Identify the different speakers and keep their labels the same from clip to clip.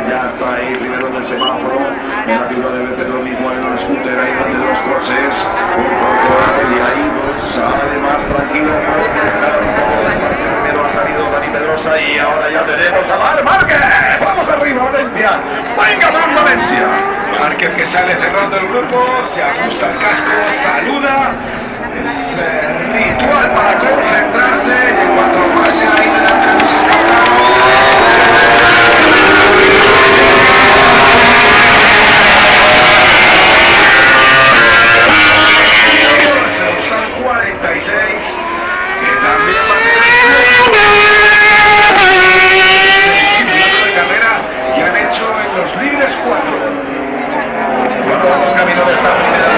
Speaker 1: ya está ahí primero en el semáforo. En la figura debe hacer lo mismo en el scooter ahí delante de los coches. Un poco y ahí pues sale más tranquilo. Primero ha salido Dani Pedrosa y ahora ya tenemos a Marc Márquez. Vamos arriba, Valencia. Venga, Marc Valencia.
Speaker 2: Márquez que sale cerrando el grupo, se ajusta el casco, saluda. Es ritual para concentrarse y en cuanto pase ahí delante de los es el San 46 que también va a tener de carrera que han hecho en los libres 4.
Speaker 1: Cuando vamos camino de esa primera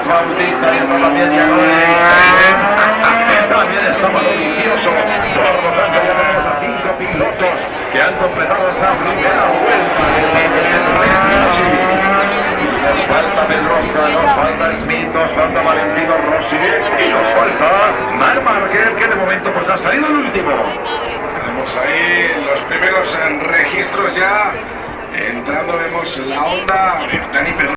Speaker 1: Bautista y está también Gianoli. También está Malovicioso. Por lo tanto ya tenemos a 5 pilotos que han completado esa primera vuelta Nos falta Pedrosa, nos falta Smith, nos falta Valentino Rossi y nos falta Marc Márquez, que de momento pues ha salido el último.
Speaker 2: Tenemos ahí los primeros registros ya. Entrando vemos la Honda Dani Pedrosa.